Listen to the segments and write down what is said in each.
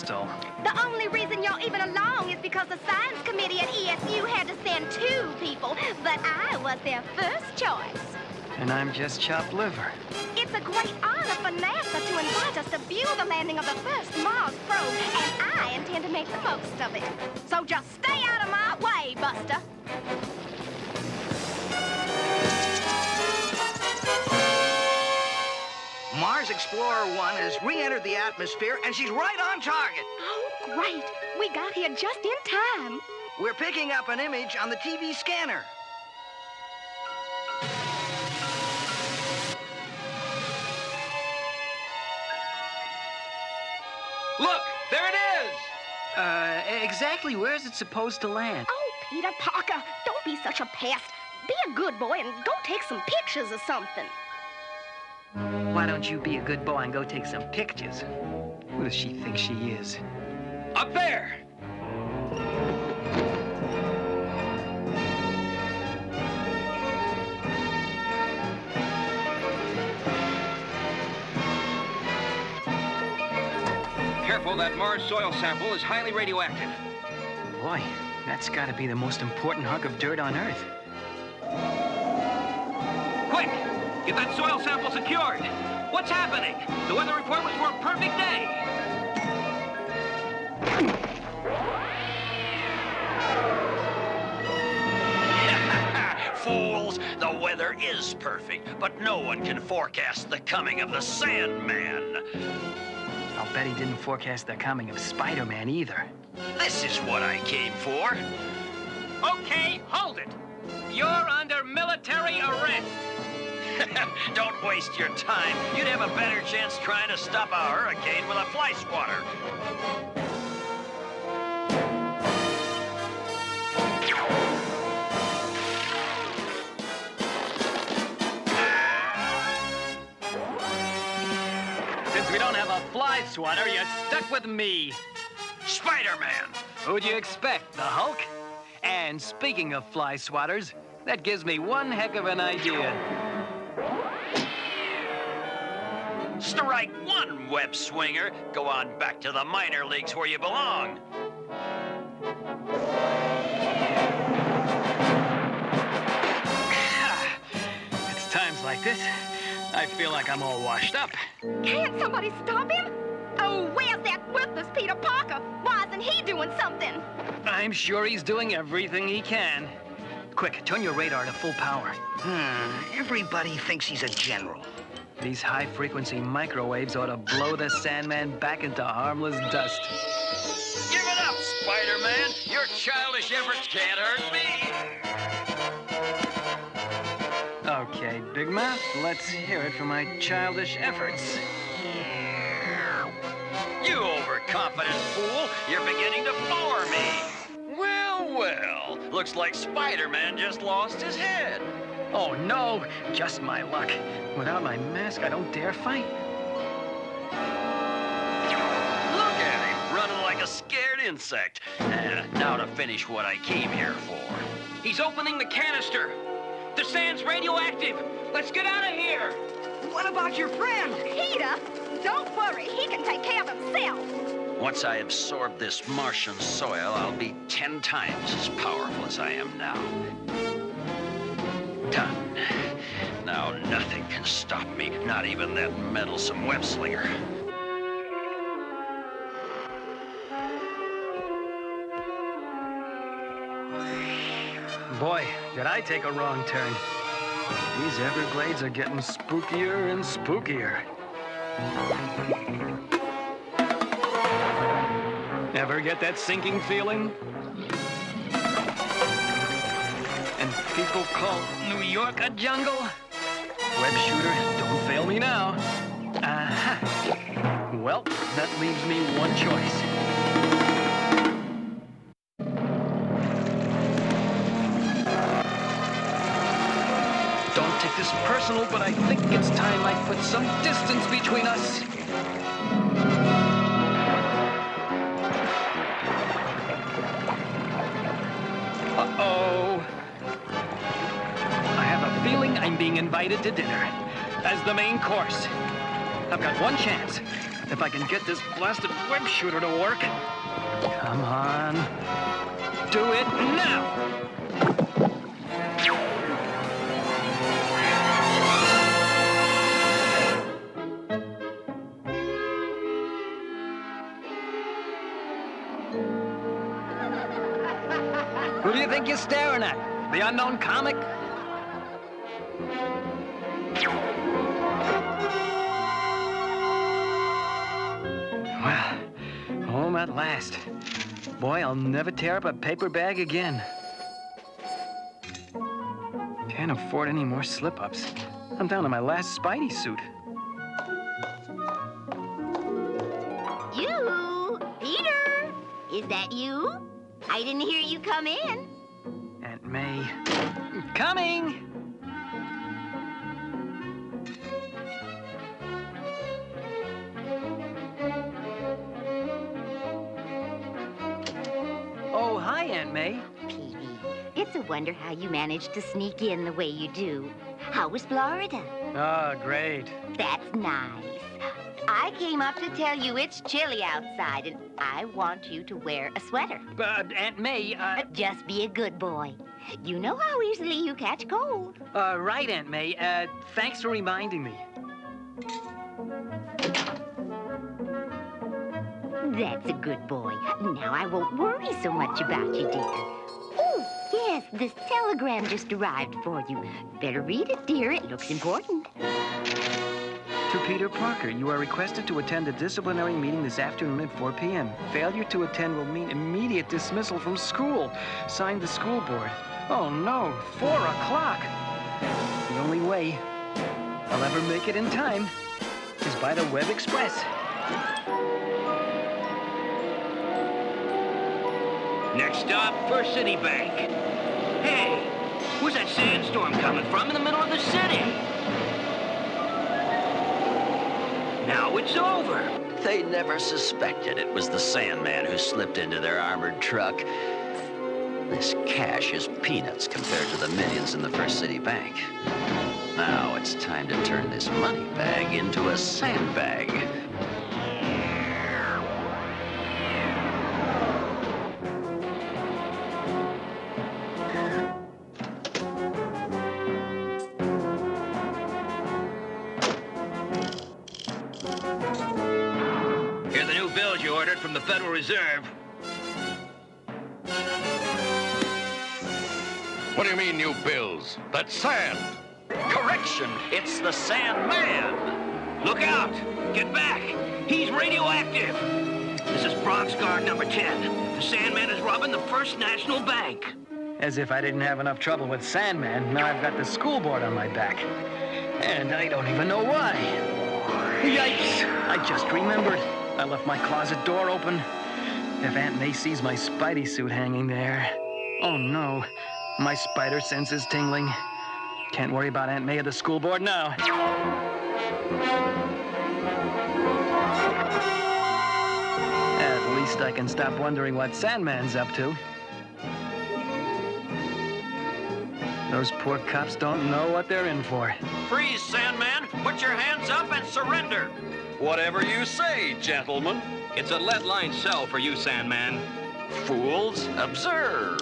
crystal. The only reason you're even along is because the science committee at ESU had to send 2 people, but I was their first choice. And I'm just chopped liver. It's a great honor for NASA to invite us to view the landing of the first Mars probe, and I intend to make the most of it. So just stay out of my way, Buster. Mars Explorer 1 has re-entered the atmosphere, and she's right on target. Oh, great. We got here just in time. We're picking up an image on the TV scanner. Look, there it is! Exactly where is it supposed to land? Oh, Peter Parker, don't be such a pest. Be a good boy and go take some pictures or something. Why don't you be a good boy and go take some pictures? Who does she think she is? Up there! Careful, that Mars soil sample is highly radioactive. Boy, that's got to be the most important hunk of dirt on Earth. Quick! Get that soil sample secured! What's happening? The weather report was for a perfect day! Fools! The weather is perfect, but no one can forecast the coming of the Sandman. I'll bet he didn't forecast the coming of Spider-Man either. This is what I came for. Okay, hold it! You're under military arrest! Don't waste your time. You'd have a better chance trying to stop a hurricane with a fly swatter. Since we don't have a fly swatter, you're stuck with me. Spider-Man! Who'd you expect, the Hulk? And speaking of fly swatters, that gives me one heck of an idea. Strike one, web swinger. Go on back to the minor leagues where you belong. It's times like this, I feel like I'm all washed up. Can't somebody stop him? Oh, where's that worthless Peter Parker? Why isn't he doing something? I'm sure he's doing everything he can. Quick, turn your radar to full power. Everybody thinks he's a general. These high-frequency microwaves ought to blow the Sandman back into harmless dust. Give it up, Spider-Man. Your childish efforts can't hurt me. Okay, Big Mouth, let's hear it for my childish efforts. You overconfident fool. You're beginning to bore me. Well, well. Looks like Spider-Man just lost his head. Oh, no, just my luck. Without my mask, I don't dare fight. Look at him, running like a scared insect. Now to finish what I came here for. He's opening the canister! The sand's radioactive! Let's get out of here! What about your friend? Peter, don't worry. He can take care of himself. Once I absorb this Martian soil, I'll be 10 times as powerful as I am now. Done. Now nothing can stop me, not even that meddlesome web slinger. Boy, did I take a wrong turn. These Everglades are getting spookier and spookier. Ever get that sinking feeling? And people call New York a jungle? Web shooter, don't fail me now. Aha. Well, that leaves me one choice. Don't take this personal, but I think it's time I put some distance between us. Uh-oh. I have a feeling I'm being invited to dinner as the main course. I've got one chance. if I can get this blasted web shooter to work. Come on. Do it now! Who do you think you're staring at? The unknown comic? Well, home at last. Boy, I'll never tear up a paper bag again. Can't afford any more slip-ups. I'm down to my last Spidey suit. You, Peter, is that you? I didn't hear you come in. Aunt May. Coming! Oh, hi, Aunt May. Petey, it's a wonder how you managed to sneak in the way you do. How was Florida? Oh, great. That's nice. I came up to tell you it's chilly outside, and I want you to wear a sweater. Aunt May, Just be a good boy. You know how easily you catch cold. right, Aunt May. Thanks for reminding me. That's a good boy. Now I won't worry so much about you, dear. Oh, yes, this telegram just arrived for you. Better read it, dear. It looks important. To Peter Parker, you are requested to attend a disciplinary meeting this afternoon at 4 p.m. Failure to attend will mean immediate dismissal from school. Signed, the school board. Oh, no, 4 o'clock. The only way I'll ever make it in time is by the Web Express. Next stop, First City Bank. Hey, where's that sandstorm coming from in the middle of the city? Now it's over. They never suspected it was the Sandman who slipped into their armored truck. This cash is peanuts compared to the millions in the First City Bank. Now it's time to turn this money bag into a sandbag. Here are the new bills you ordered from the Federal Reserve. What do you mean, new bills? That's sand. Correction, it's the Sandman. Look out! Get back! He's radioactive! This is Bronx Guard number 10. The Sandman is robbing the First National Bank. As if I didn't have enough trouble with Sandman, now I've got the school board on my back. And I don't even know why. Yikes! I just remembered. I left my closet door open. If Aunt May sees my Spidey suit hanging there... Oh, no. My spider sense is tingling. Can't worry about Aunt May or the school board now. At least I can stop wondering what Sandman's up to. Those poor cops don't know what they're in for. Freeze, Sandman! Put your hands up and surrender! Whatever you say, gentlemen. It's a lead-lined cell for you, Sandman. Fools, observe!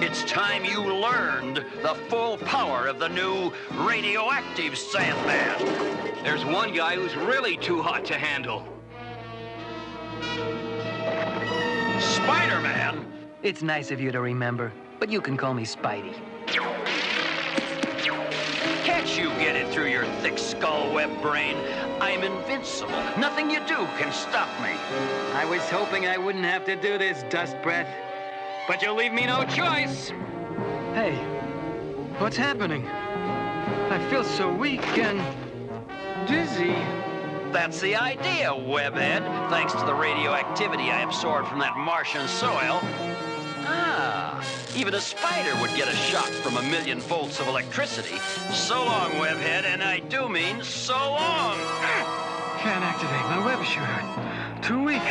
It's time you learned the full power of the new radioactive Sandman. There's one guy who's really too hot to handle. Spider-Man! It's nice of you to remember, but you can call me Spidey. Can't you get it through your thick skull web brain? I'm invincible. Nothing you do can stop me. I was hoping I wouldn't have to do this, Dust Breath. But you'll leave me no choice. Hey, what's happening? I feel so weak and dizzy. That's the idea, Webhead. Thanks to the radioactivity I absorbed from that Martian soil. Ah, even a spider would get a shock from 1,000,000 volts of electricity. So long, Webhead, and I do mean so long. Can't activate my web shooter. Too weak.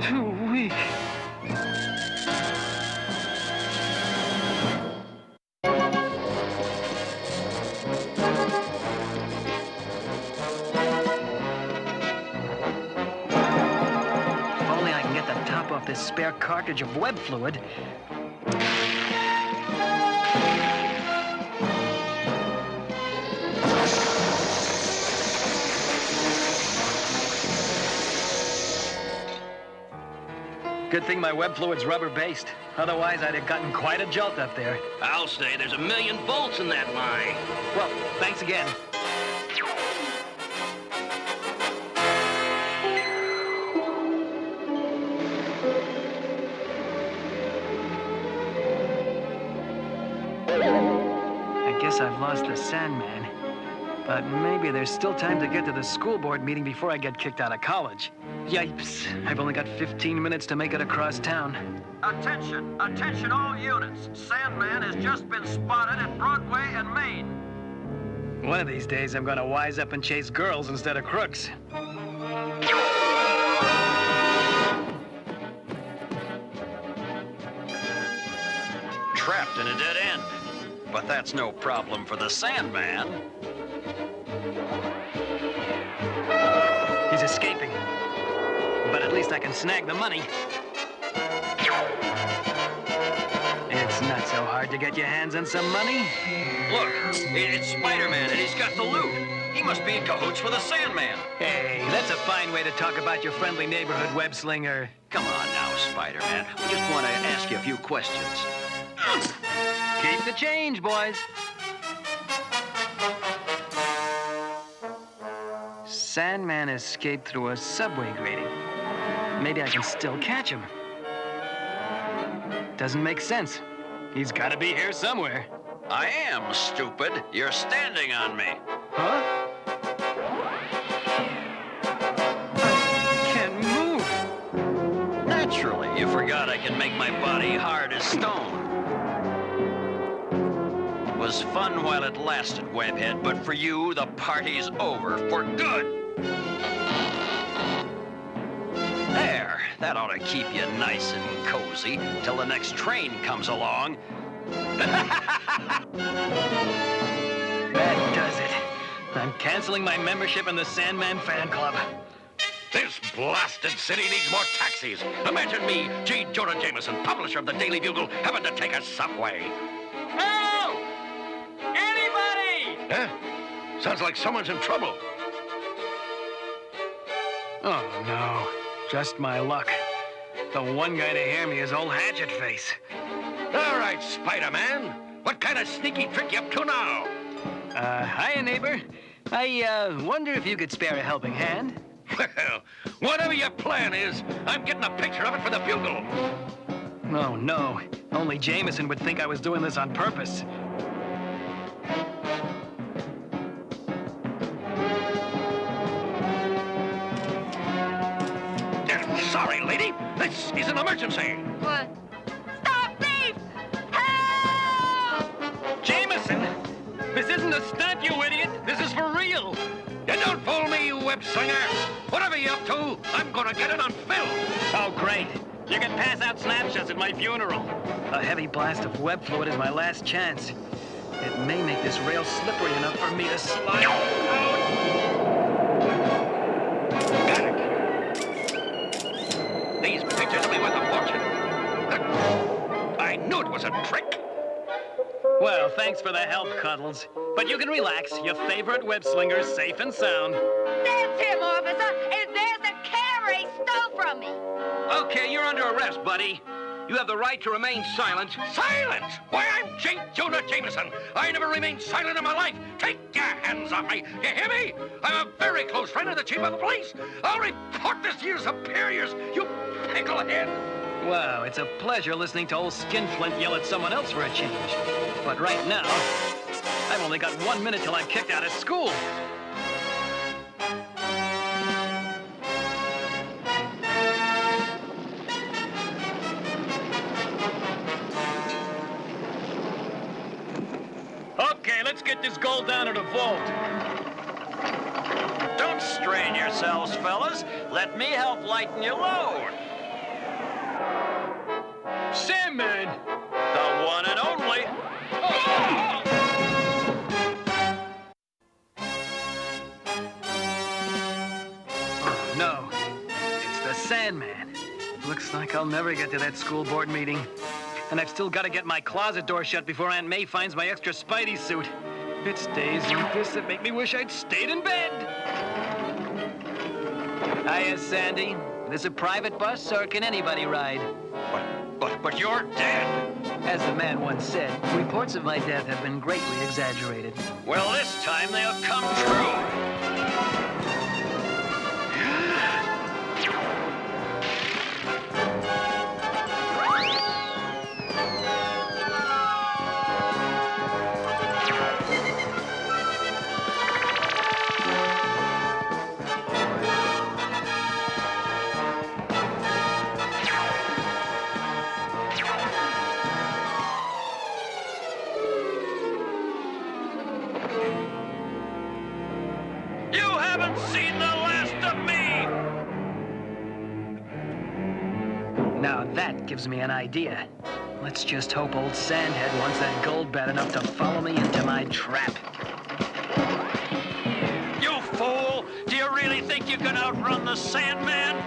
Too weak. top off this spare cartridge of web fluid. Good thing my web fluid's rubber-based. Otherwise, I'd have gotten quite a jolt up there. I'll say there's 1,000,000 volts in that line. Well, thanks again. I guess I've lost the Sandman. But maybe there's still time to get to the school board meeting before I get kicked out of college. Yipes. I've only got 15 minutes to make it across town. Attention! Attention all units! Sandman has just been spotted at Broadway and Main. One of these days, I'm gonna wise up and chase girls instead of crooks. Trapped in a dead end. But that's no problem for the Sandman. He's escaping. But at least I can snag the money. It's not so hard to get your hands on some money. Look, it's Spider-Man, and he's got the loot. He must be in cahoots with the Sandman. Hey, that's a fine way to talk about your friendly neighborhood web slinger. Come on now, Spider-Man. We just want to ask you a few questions. Keep the change, boys. Sandman escaped through a subway grating. Maybe I can still catch him. Doesn't make sense. He's got to be here somewhere. I am stupid. You're standing on me. Huh? I can't move. Naturally, you forgot I can make my body hard as stone. It was fun while it lasted, Webhead, but for you, the party's over for good. There, that ought to keep you nice and cozy till the next train comes along. That does it. I'm canceling my membership in the Sandman fan club. This blasted city needs more taxis. Imagine me, G. Jonah Jameson, publisher of the Daily Bugle, having to take a subway. Help! Anybody! Huh? Sounds like someone's in trouble. Oh, no. Just my luck. The one guy to hear me is old Hatchet Face. All right, Spider-Man. What kind of sneaky trick you up to now? Hiya, neighbor. I, wonder if you could spare a helping hand? Well, whatever your plan is, I'm getting a picture of it for the Bugle. Oh, no. Only Jameson would think I was doing this on purpose. Sorry, lady. This is an emergency. What? Stop thief! Help! Jameson! This isn't a stunt, you idiot! This is for real! You don't fool me, you web slinger. Whatever you're up to, I'm gonna get it on film. Oh, great. You can pass out snapshots at my funeral. A heavy blast of web fluid is my last chance. It may make this rail slippery enough for me to slide out. Got it. These pictures will be worth a fortune. I knew it was a trick. Well, thanks for the help, Cuddles. But you can relax. Your favorite web slinger's safe and sound. That's him, officer! And there's the camera he stole from me! Okay, you're under arrest, buddy. You have the right to remain silent. Silence! Why, I'm J. Jonah Jameson. I never remained silent in my life. Take your hands off me. You hear me? I'm a very close friend of the chief of the police. I'll report this to your superiors, you picklehead. Wow, it's a pleasure listening to old Skinflint yell at someone else for a change. But right now, I've only got 1 minute till I'm kicked out of school. Okay, let's get this gold down to the vault. Don't strain yourselves, fellas. Let me help lighten your load. Sandman! The one and only. Oh, no. It's the Sandman. Looks like I'll never get to that school board meeting. And I've still got to get my closet door shut before Aunt May finds my extra Spidey suit. It's days like this that make me wish I'd stayed in bed. Hiya, Sandy. This a private bus, or can anybody ride? But you're dead. As the man once said, reports of my death have been greatly exaggerated. Well, this time they'll come true. You haven't seen the last of me! Now that gives me an idea. Let's just hope old Sandhead wants that gold bad enough to follow me into my trap. You fool! Do you really think you can outrun the Sandman?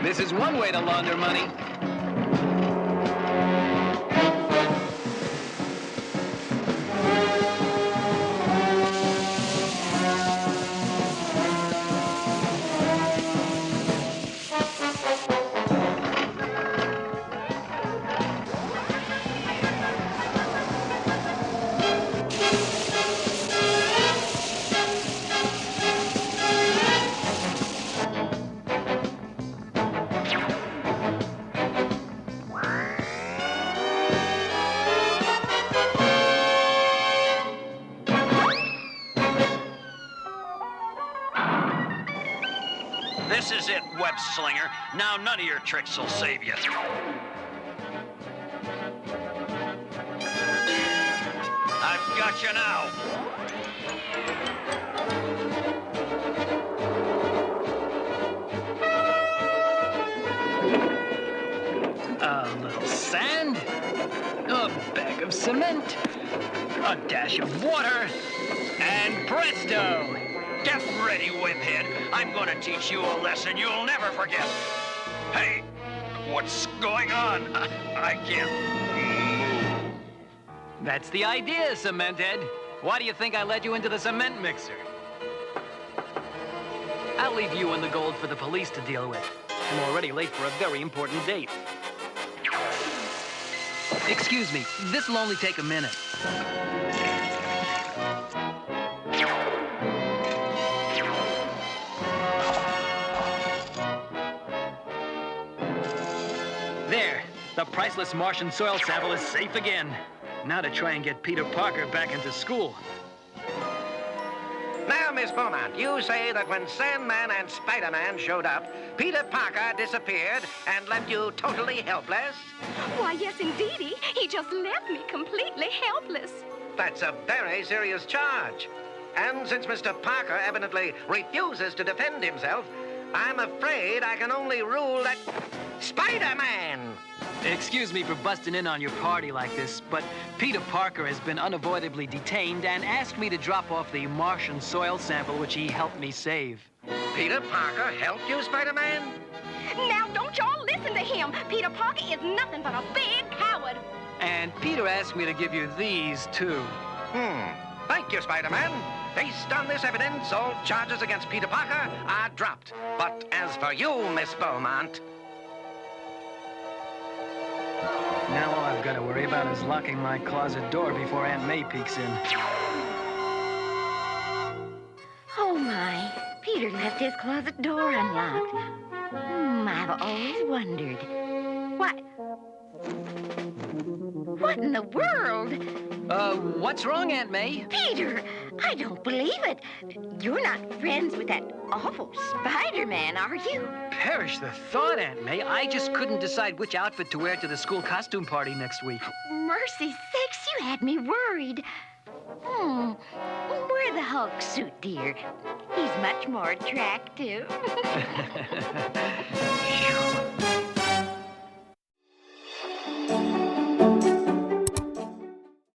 This is one way to launder money. This is it, web slinger. Now none of your tricks will save you. I've got you now. A little sand, a bag of cement, a dash of water, and presto! Get ready, whiphead. I'm gonna teach you a lesson you'll never forget. Hey, what's going on? I can't move. That's the idea, Cementhead. Why do you think I led you into the cement mixer? I'll leave you and the gold for the police to deal with. I'm already late for a very important date. Excuse me, this'll only take a minute. There, the priceless Martian soil sample is safe again. Now to try and get Peter Parker back into school. Now, Miss Beaumont, you say that when Sandman and Spider-Man showed up, Peter Parker disappeared and left you totally helpless? Why, yes, indeedy. He just left me completely helpless. That's a very serious charge. And since Mr. Parker evidently refuses to defend himself, I'm afraid I can only rule that Spider-Man! Excuse me for busting in on your party like this, but Peter Parker has been unavoidably detained and asked me to drop off the Martian soil sample which he helped me save. Peter Parker helped you, Spider-Man? Now, don't y'all listen to him. Peter Parker is nothing but a big coward. And Peter asked me to give you these, too. Thank you, Spider-Man. Based on this evidence, all charges against Peter Parker are dropped. But as for you, Miss Beaumont... Now all I've got to worry about is locking my closet door before Aunt May peeks in. Oh, my. Peter left his closet door unlocked. I've always wondered. What in the world? What's wrong, Aunt May? Peter, I don't believe it. You're not friends with that awful Spider-Man, are you? Perish the thought, Aunt May. I just couldn't decide which outfit to wear to the school costume party next week. Mercy sakes, you had me worried. Wear the Hulk suit, dear. He's much more attractive.